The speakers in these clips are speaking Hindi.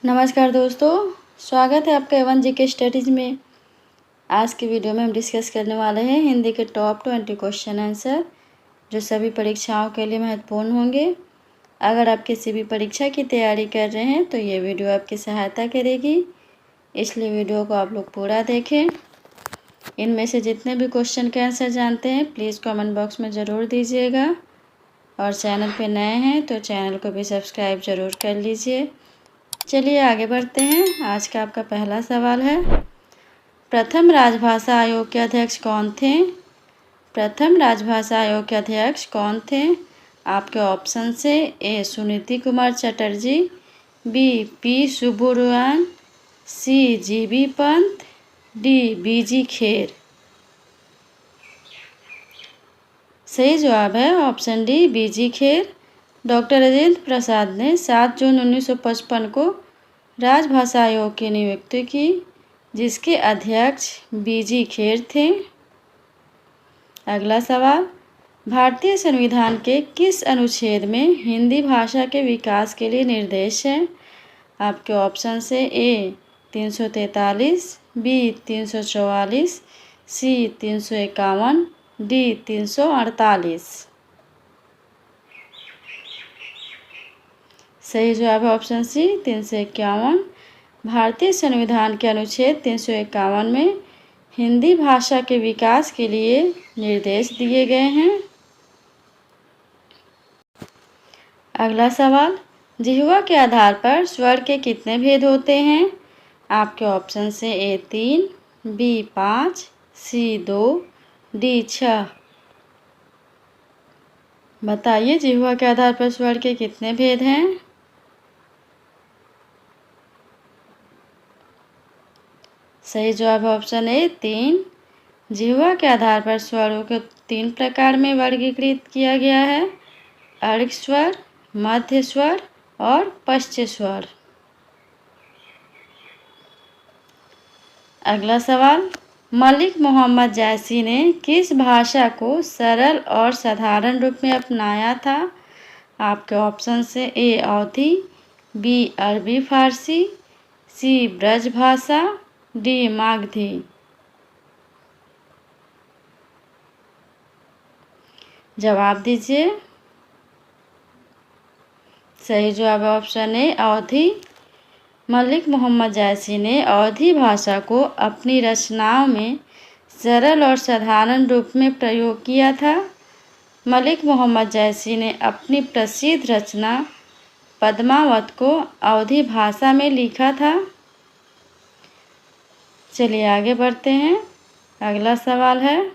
नमस्कार दोस्तों, स्वागत है आपका A1 जीके स्टडीज़ में। आज की वीडियो में हम डिस्कस करने वाले हैं हिंदी के टॉप 20 क्वेश्चन आंसर जो सभी परीक्षाओं के लिए महत्वपूर्ण होंगे। अगर आप किसी भी परीक्षा की तैयारी कर रहे हैं तो ये वीडियो आपकी सहायता करेगी, इसलिए वीडियो को आप लोग पूरा देखें। इनमें से जितने भी क्वेश्चन के आंसर जानते हैं प्लीज़ कमेंट बॉक्स में ज़रूर दीजिएगा, और चैनल पर नए हैं तो चैनल को भी सब्सक्राइब ज़रूर कर लीजिए। चलिए आगे बढ़ते हैं। आज का आपका पहला सवाल है, प्रथम राजभाषा आयोग के अध्यक्ष कौन थे? प्रथम राजभाषा आयोग के अध्यक्ष कौन थे? आपके ऑप्शन से ए सुनीति कुमार चटर्जी, बी पी सुब्बुरुआन, सी जीबी पंत, डी बीजी खेर। सही जवाब है ऑप्शन डी बीजी खेर। डॉक्टर राजेंद्र प्रसाद ने 7 जून 1955 को राजभाषा आयोग की नियुक्ति की, जिसके अध्यक्ष बीजी खेर थे। अगला सवाल, भारतीय संविधान के किस अनुच्छेद में हिंदी भाषा के विकास के लिए निर्देश है? आपके ऑप्शन से ए 343, बी 344, सी 351, डी 348। सही जवाब है ऑप्शन सी 351। भारतीय संविधान के अनुच्छेद 351 में हिंदी भाषा के विकास के लिए निर्देश दिए गए हैं। अगला सवाल, जिह्वा के आधार पर स्वर के कितने भेद होते हैं? आपके ऑप्शन से ए 3, बी 5, सी 2, डी 6। बताइए जिह्वा के आधार पर स्वर के कितने भेद हैं? सही जवाब है ऑप्शन ए 3। जिह्वा के आधार पर स्वरों को 3 प्रकार में वर्गीकृत किया गया है, अर्घ स्वर, मध्य स्वर और पश्च स्वर। अगला सवाल, मलिक मोहम्मद जायसी ने किस भाषा को सरल और साधारण रूप में अपनाया था? आपके ऑप्शन से ए अवधी, बी अरबी फारसी, सी ब्रज भाषा, डी मागधी। जवाब दीजिए। सही जवाब है ऑप्शन ए अवधी। मलिक मोहम्मद जायसी ने अवधी भाषा को अपनी रचनाओं में सरल और साधारण रूप में प्रयोग किया था। मलिक मोहम्मद जायसी ने अपनी प्रसिद्ध रचना पद्मावत को अवधी भाषा में लिखा था। चलिए आगे बढ़ते हैं। अगला सवाल है,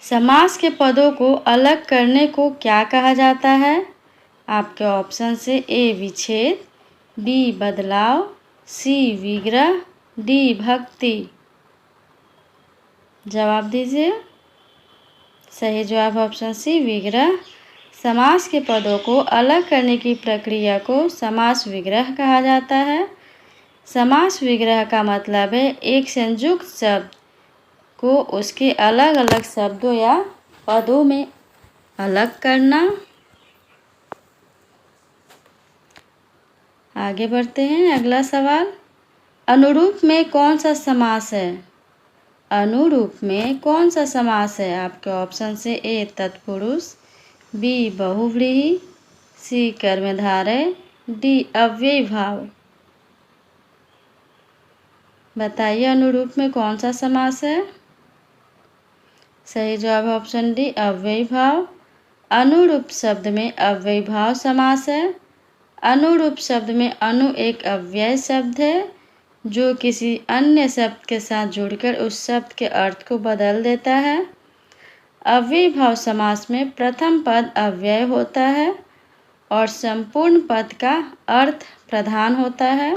समास के पदों को अलग करने को क्या कहा जाता है? आपके ऑप्शन से ए विच्छेद, बी बदलाव, सी विग्रह, डी भक्ति। जवाब दीजिए। सही जवाब ऑप्शन सी विग्रह। समास के पदों को अलग करने की प्रक्रिया को समास विग्रह कहा जाता है। समास विग्रह का मतलब है एक संयुक्त शब्द को उसके अलग अलग शब्दों या पदों में अलग करना। आगे बढ़ते हैं। अगला सवाल, अनुरूप में कौन सा समास है? अनुरूप में कौन सा समास है? आपके ऑप्शन से ए तत्पुरुष, बी बहुव्रीहि, सी कर्मधारय, डी अव्ययी भाव। बताइए अनुरूप में कौन सा समास है? सही जवाब है ऑप्शन डी अव्ययी भाव। अनुरूप शब्द में अव्ययी भाव समास है। अनुरूप शब्द में अनु एक अव्यय शब्द है जो किसी अन्य शब्द के साथ जुड़कर उस शब्द के अर्थ को बदल देता है। अव्ययी भाव समास में प्रथम पद अव्यय होता है और संपूर्ण पद का अर्थ प्रधान होता है।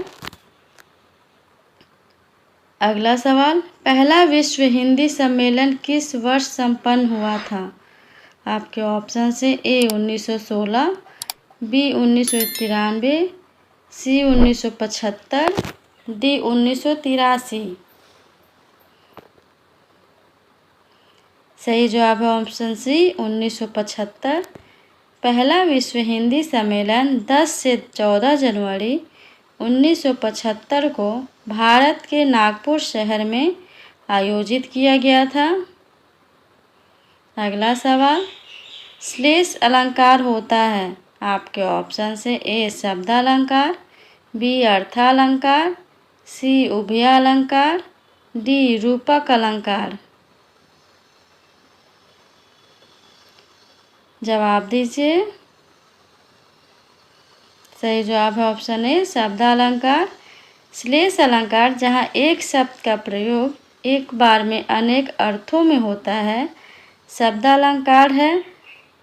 अगला सवाल, पहला विश्व हिंदी सम्मेलन किस वर्ष संपन्न हुआ था? आपके ऑप्शन से ए 1916, बी 1993, सी 1975, डी 1983। सही जवाब है ऑप्शन सी 1975। पहला विश्व हिंदी सम्मेलन 10 से 14 जनवरी 1975 को भारत के नागपुर शहर में आयोजित किया गया था। अगला सवाल, श्लेष अलंकार होता है। आपके ऑप्शन से ए शब्दालंकार, बी अर्थालंकार, सी उभयालंकार, डी रूपक अलंकार। जवाब दीजिए। सही जवाब है ऑप्शन ए शब्दालंकार। श्लेष अलंकार जहाँ एक शब्द का प्रयोग एक बार में अनेक अर्थों में होता है, शब्दालंकार है।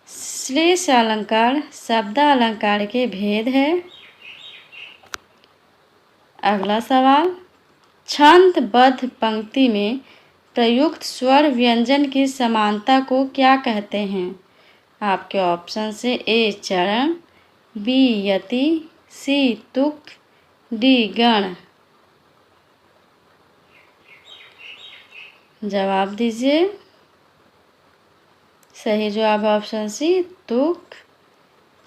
श्लेष अलंकार शब्दालंकार के भेद है। अगला सवाल, छंदबद्ध पंक्ति में प्रयुक्त स्वर व्यंजन की समानता को क्या कहते हैं? आपके ऑप्शन से ए चरण, बी यति, सी तुक, डी गण। जवाब दीजिए। सही जवाब ऑप्शन सी तुक।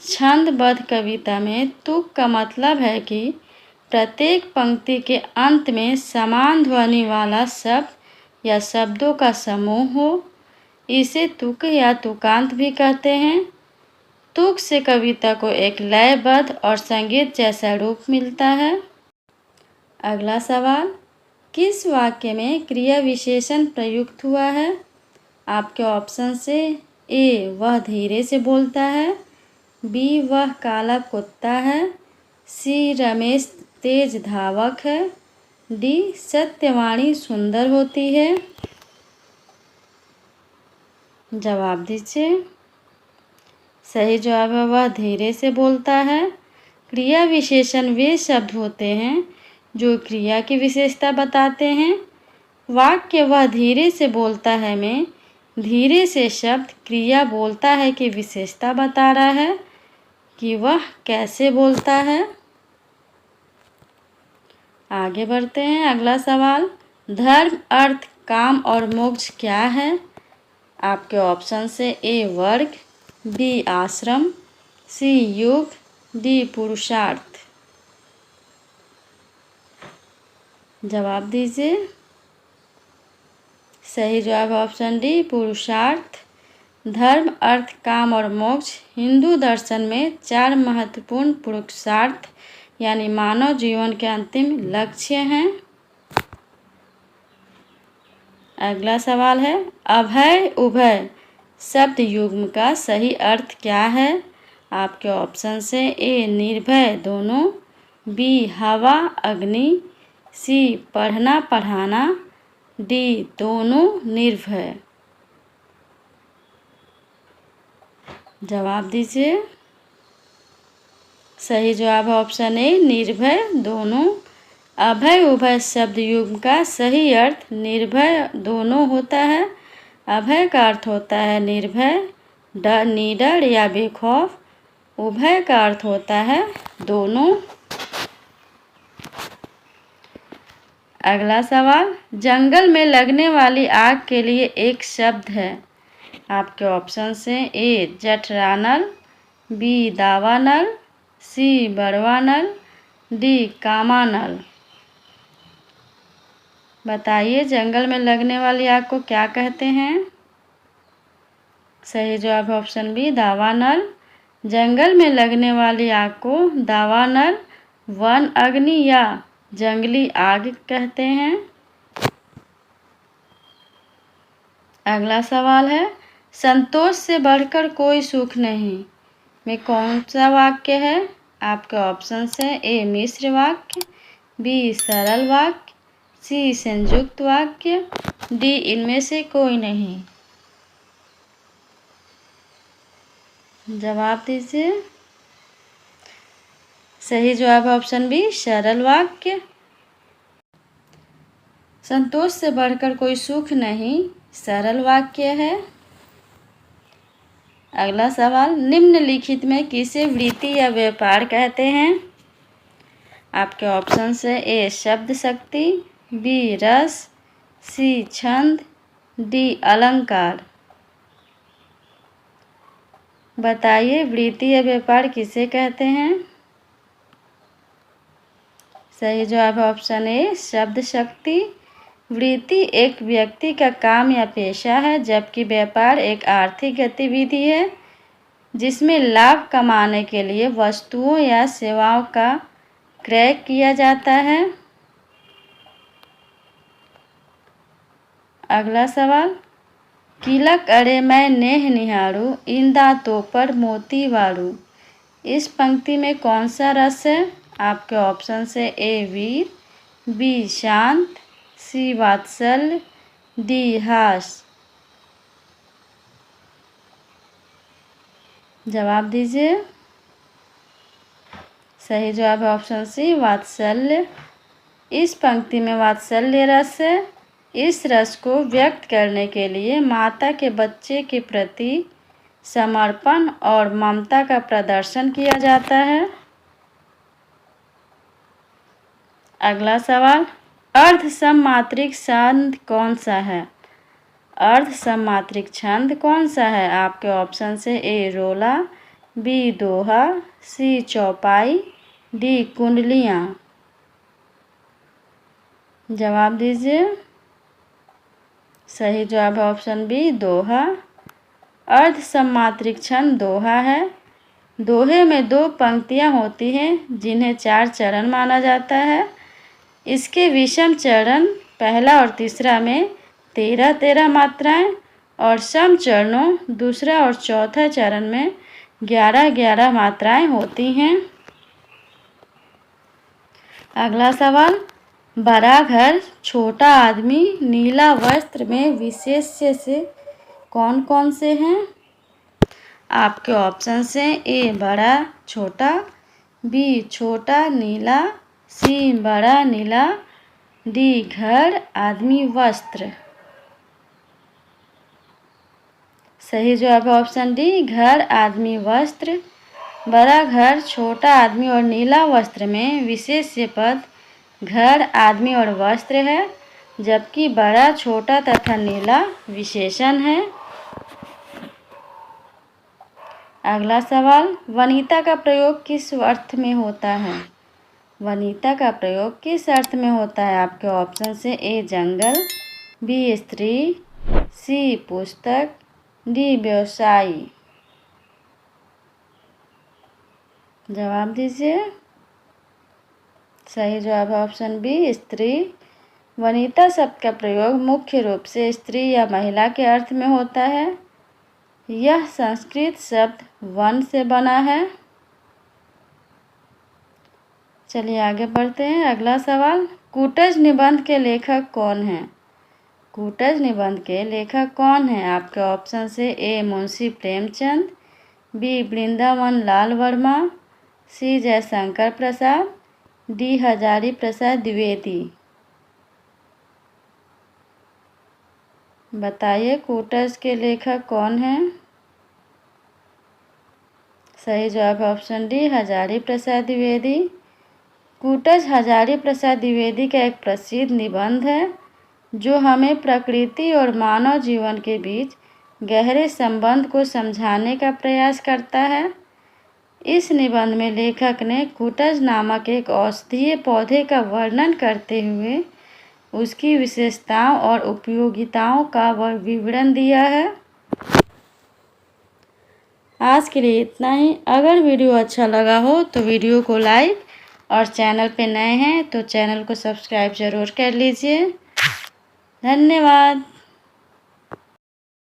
छंदबद्ध कविता में तुक का मतलब है कि प्रत्येक पंक्ति के अंत में समान ध्वनि वाला शब्द या शब्दों का समूह हो। इसे तुक या तुकांत भी कहते हैं। तुक से कविता को एक लयबद्ध और संगीत जैसा रूप मिलता है। अगला सवाल, किस वाक्य में क्रिया विशेषण प्रयुक्त हुआ है? आपके ऑप्शन से ए वह धीरे से बोलता है, बी वह काला कुत्ता है, सी रमेश तेज धावक है, डी सत्यवाणी सुंदर होती है। जवाब दीजिए। सही जवाब है वह धीरे से बोलता है। क्रिया विशेषण वे शब्द होते हैं जो क्रिया की विशेषता बताते हैं। वाक्य वह धीरे से बोलता है में धीरे से शब्द क्रिया बोलता है की विशेषता बता रहा है कि वह कैसे बोलता है। आगे बढ़ते हैं। अगला सवाल, धर्म अर्थ काम और मोक्ष क्या है? आपके ऑप्शन से ए वर्ग, बी आश्रम, सी युग, डी पुरुषार्थ। जवाब दीजिए। सही जवाब ऑप्शन डी पुरुषार्थ। धर्म अर्थ काम और मोक्ष हिंदू दर्शन में 4 महत्वपूर्ण पुरुषार्थ यानी मानव जीवन के अंतिम लक्ष्य हैं। अगला सवाल है, अभय उभय शब्द युग्म का सही अर्थ क्या है? आपके ऑप्शन से ए निर्भय दोनों, बी हवा अग्नि, सी पढ़ना पढ़ाना, डी दोनों निर्भय। जवाब दीजिए। सही जवाब है ऑप्शन ए निर्भय दोनों। अभय उभय शब्द युग्म का सही अर्थ निर्भय दोनों होता है। अभय का अर्थ होता है निर्भय, निडर या बेखौफ। उभय का अर्थ होता है दोनों। अगला सवाल, जंगल में लगने वाली आग के लिए एक शब्द है। आपके ऑप्शन से ए जठरानल, बी दावानल, सी बड़वानल, डी कामानल। बताइए जंगल में लगने वाली आग को क्या कहते हैं? सही जवाब ऑप्शन बी दावानल। जंगल में लगने वाली आग को दावानल, वन अग्नि या जंगली आग कहते हैं। अगला सवाल है, संतोष से बढ़कर कोई सुख नहीं में कौन सा वाक्य है? आपके ऑप्शन से ए मिश्र वाक्य, बी सरल वाक्य, सी संयुक्त वाक्य, डी इनमें से कोई नहीं। जवाब दीजिए। सही जवाब ऑप्शन बी सरल वाक्य। संतोष से बढ़कर कोई सुख नहीं सरल वाक्य है। अगला सवाल, निम्नलिखित में किसे वृत्ति या व्यापार कहते हैं? आपके ऑप्शन से ए शब्द शक्ति, बी रस, सी छंद, डी अलंकार। बताइए वृत्ति या व्यापार किसे कहते हैं? सही जवाब है ऑप्शन ए शब्द शक्ति। वृत्ति एक व्यक्ति का काम या पेशा है, जबकि व्यापार एक आर्थिक गतिविधि है जिसमें लाभ कमाने के लिए वस्तुओं या सेवाओं का क्रय किया जाता है। अगला सवाल, किलक अरे मैं नेह निहारू, इन दांतों पर मोती वारू। इस पंक्ति में कौन सा रस है? आपके ऑप्शन से ए वीर, बी शांत, सी वात्सल्य, डी हास। जवाब दीजिए। सही जवाब है ऑप्शन सी वात्सल्य। इस पंक्ति में वात्सल्य रस है। इस रस को व्यक्त करने के लिए माता के बच्चे के प्रति समर्पण और ममता का प्रदर्शन किया जाता है। अगला सवाल, अर्ध सममात्रिक छंद कौन सा है? अर्ध सममात्रिक छंद कौन सा है? आपके ऑप्शन से ए रोला, बी दोहा, सी चौपाई, डी कुंडलियाँ। जवाब दीजिए। सही जवाब है ऑप्शन बी दोहा। अर्ध सममात्रिक छंद दोहा है। दोहे में 2 पंक्तियां होती हैं जिन्हें 4 चरण माना जाता है। इसके विषम चरण पहला और तीसरा में 13-13 मात्राएं और सम चरणों दूसरा और चौथा चरण में 11-11 मात्राएं होती हैं। अगला सवाल, बड़ा घर छोटा आदमी नीला वस्त्र में विशेष्य से कौन कौन से हैं? आपके ऑप्शन से ए बड़ा छोटा, बी छोटा नीला, सी बड़ा नीला, डी घर आदमी वस्त्र। सही जवाब है ऑप्शन डी घर आदमी वस्त्र। बड़ा घर छोटा आदमी और नीला वस्त्र में विशेष्य पद घर आदमी और वस्त्र है, जबकि बड़ा छोटा तथा नीला विशेषण है। अगला सवाल, वनिता का प्रयोग किस अर्थ में होता है? वनिता का प्रयोग किस अर्थ में होता है? आपके ऑप्शन से ए जंगल, बी स्त्री, सी पुस्तक, डी व्यवसायी। जवाब दीजिए। सही जवाब है ऑप्शन बी स्त्री। वनिता शब्द का प्रयोग मुख्य रूप से स्त्री या महिला के अर्थ में होता है। यह संस्कृत शब्द वन से बना है। चलिए आगे बढ़ते हैं। अगला सवाल, कूटज निबंध के लेखक कौन हैं? कूटज निबंध के लेखक कौन हैं? आपके ऑप्शन से ए मुंशी प्रेमचंद, बी वृंदावन लाल वर्मा, सी जयशंकर प्रसाद, डी हजारी प्रसाद द्विवेदी। बताइए कूटज के लेखक कौन हैं? सही जवाब है ऑप्शन डी हजारी प्रसाद द्विवेदी। कूटज हजारी प्रसाद द्विवेदी का एक प्रसिद्ध निबंध है जो हमें प्रकृति और मानव जीवन के बीच गहरे संबंध को समझाने का प्रयास करता है। इस निबंध में लेखक ने कूटज नामक एक औषधीय पौधे का वर्णन करते हुए उसकी विशेषताओं और उपयोगिताओं का विवरण दिया है। आज के लिए इतना ही। अगर वीडियो अच्छा लगा हो तो वीडियो को लाइक और चैनल पे नए हैं तो चैनल को सब्सक्राइब ज़रूर कर लीजिए। धन्यवाद।